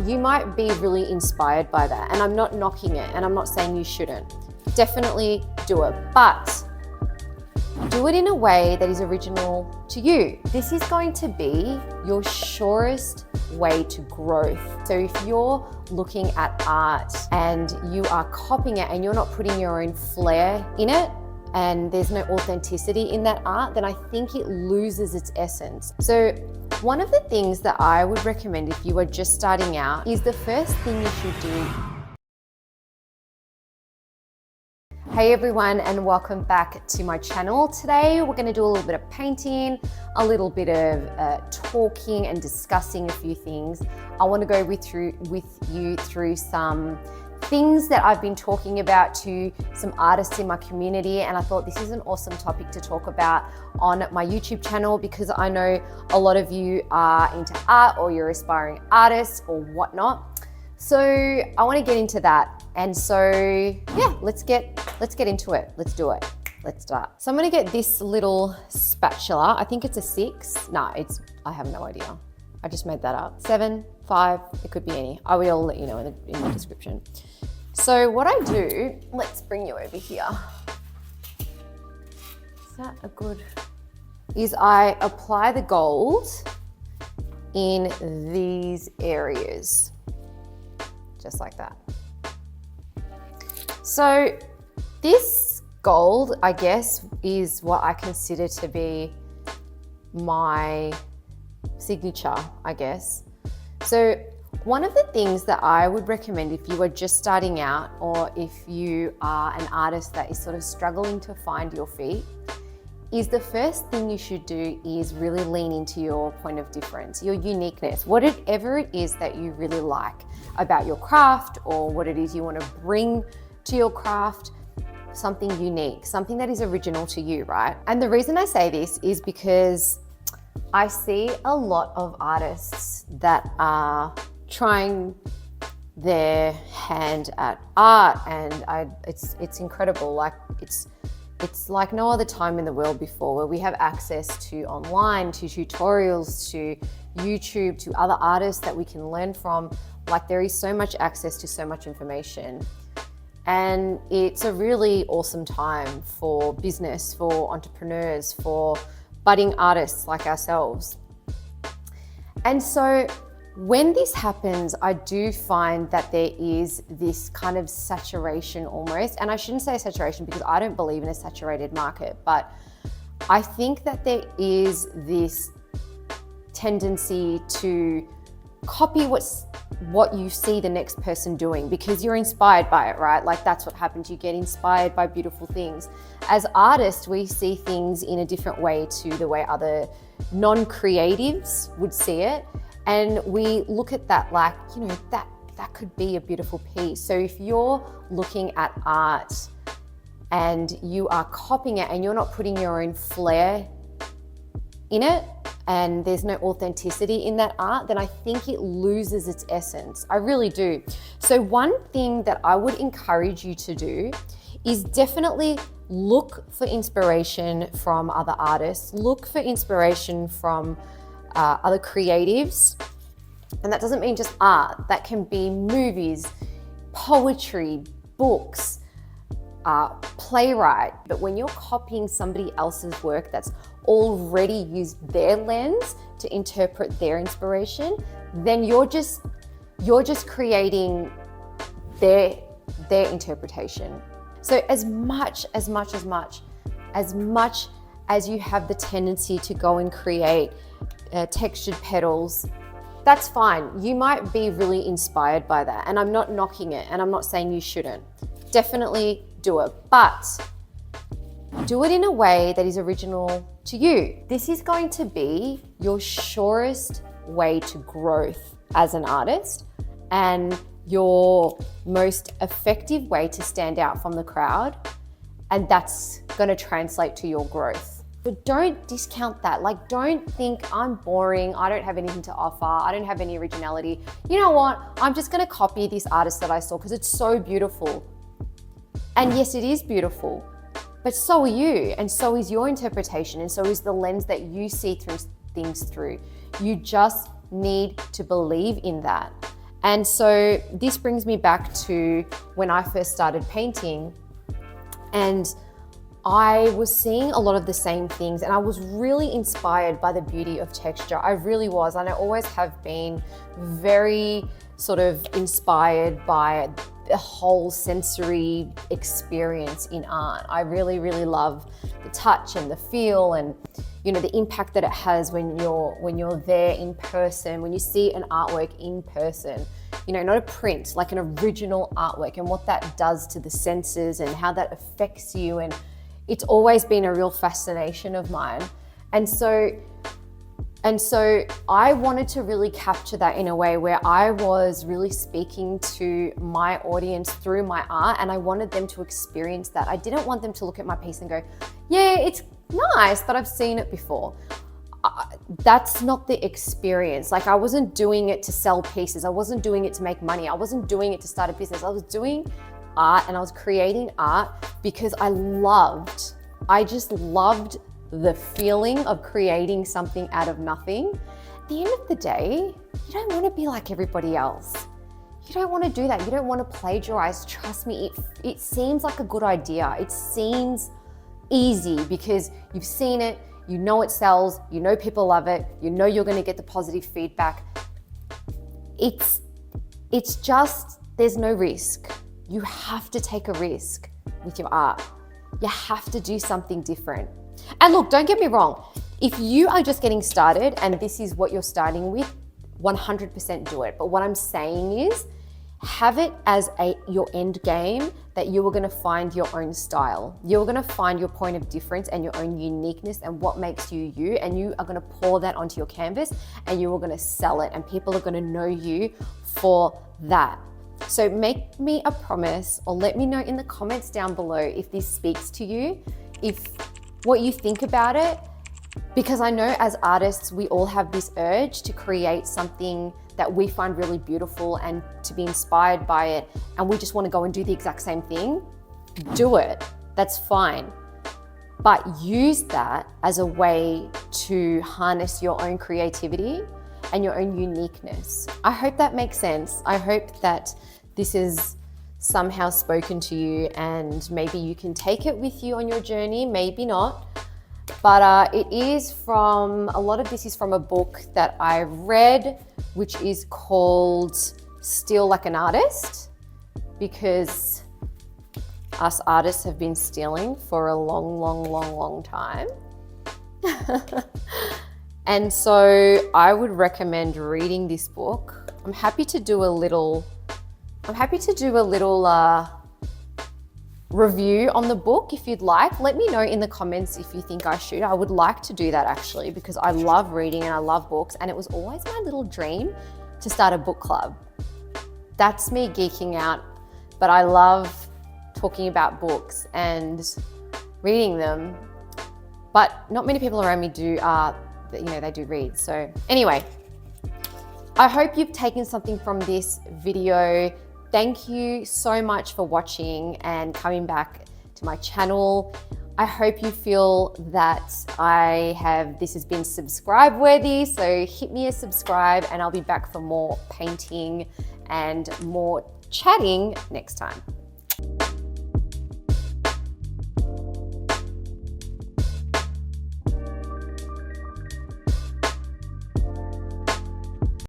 You might be really inspired by that, and I'm not knocking it, and I'm not saying you shouldn't. Definitely do it, but do it in a way that is original to you. This is going to be your surest way to growth. So if you're looking at art and you are copying it and you're not putting your own flair in it, and there's no authenticity in that art, then I think it loses its essence. So one of the things that I would recommend if you are just starting out is the first thing you should do. Hey everyone, and welcome back to my channel. Today we're going to do a little bit of painting, a little bit of talking and discussing a few things. I want to go with you through some things that I've been talking about to some artists in my community, and I thought this is an awesome topic to talk about on my YouTube channel because I know a lot of you are into art or you're aspiring artists or whatnot. So I want to get into that, and so yeah, let's get into it. Let's do it. Let's start. So I'm going to get this little spatula. I think it's a 6. No, I have no idea. I just made that up. 7, 5, it could be any. I will let you know in the description. So what I do, let's bring you over here. Is that a good? Is I apply the gold in these areas, just like that. So this gold, I guess, is what I consider to be my signature, I guess. So one of the things that I would recommend if you are just starting out, or if you are an artist that is sort of struggling to find your feet, is the first thing you should do is really lean into your point of difference, your uniqueness, whatever it is that you really like about your craft, or what it is you want to bring to your craft. Something unique, something that is original to you, right? And the reason I say this is because I see a lot of artists that are trying their hand at art, and it's incredible. Like it's like no other time in the world before, where we have access to online, to tutorials, to YouTube, to other artists that we can learn from. Like there is so much access to so much information. And it's a really awesome time for business, for entrepreneurs, for budding artists like ourselves. And so when this happens, I do find that there is this kind of saturation almost, and I shouldn't say saturation because I don't believe in a saturated market, but I think that there is this tendency to copy what you see the next person doing because you're inspired by it, right? Like that's what happens. You get inspired by beautiful things. As artists, we see things in a different way to the way other non-creatives would see it. And we look at that like, you know, that could be a beautiful piece. So if you're looking at art and you are copying it and you're not putting your own flair in it, and there's no authenticity in that art, then I think it loses its essence. I really do. So one thing that I would encourage you to do is definitely look for inspiration from other artists, look for inspiration from other creatives. And that doesn't mean just art, that can be movies, poetry, books, playwright. But when you're copying somebody else's work that's already used their lens to interpret their inspiration, then you're just creating their interpretation. So as much as you have the tendency to go and create textured petals, that's fine. You might be really inspired by that, and I'm not knocking it, and I'm not saying you shouldn't. Definitely do it, but do it in a way that is original to you. This is going to be your surest way to growth as an artist, and your most effective way to stand out from the crowd, and that's going to translate to your growth. But don't discount that. Like, don't think I'm boring, I don't have anything to offer, I don't have any originality. You know what? I'm just going to copy this artist that I saw because it's so beautiful. And yes, it is beautiful, but so are you, and so is your interpretation, and so is the lens that you see through things through. You just need to believe in that. And so this brings me back to when I first started painting, and I was seeing a lot of the same things, and I was really inspired by the beauty of texture. I really was, and I always have been very sort of inspired by the whole sensory experience in art. I really, really love the touch and the feel, and you know, the impact that it has when you're there in person, when you see an artwork in person, you know, not a print, like an original artwork, and what that does to the senses and how that affects you. And it's always been a real fascination of mine. And so I wanted to really capture that in a way where I was really speaking to my audience through my art, and I wanted them to experience that. I didn't want them to look at my piece and go, yeah, it's nice, but I've seen it before. That's not the experience. Like, I wasn't doing it to sell pieces. I wasn't doing it to make money. I wasn't doing it to start a business. I was doing art, and I was creating art because I just loved the feeling of creating something out of nothing. At the end of the day, you don't want to be like everybody else. You don't want to do that. You don't want to plagiarize. Trust me, it seems like a good idea. It seems easy because you've seen it, you know it sells, you know people love it, you know you're going to get the positive feedback. It's just, there's no risk. You have to take a risk with your art. You have to do something different. And look, don't get me wrong. If you are just getting started and this is what you're starting with, 100% do it. But what I'm saying is, have it as your end game, that you are going to find your own style. You're going to find your point of difference and your own uniqueness and what makes you you, and you are going to pour that onto your canvas, and you are going to sell it, and people are going to know you for that. So make me a promise, or let me know in the comments down below if this speaks to you, if what you think about it, because I know as artists, we all have this urge to create something that we find really beautiful and to be inspired by it, and we just want to go and do the exact same thing. Do it, that's fine. But use that as a way to harness your own creativity and your own uniqueness. I hope that makes sense. I hope that this is somehow spoken to you, and maybe you can take it with you on your journey, maybe not. But it is from, a lot of this is from a book that I read, which is called Steal Like an Artist, because us artists have been stealing for a long time. And so I would recommend reading this book. I'm happy to do a little review on the book if you'd like. Let me know in the comments if you think I should. I would like to do that actually, because I love reading and I love books, and it was always my little dream to start a book club. That's me geeking out, but I love talking about books and reading them, but not many people around me do they do read. So anyway, I hope you've taken something from this video. Thank you so much for watching and coming back to my channel. I hope you feel that this has been subscribe worthy. So hit me a subscribe, and I'll be back for more painting and more chatting next time.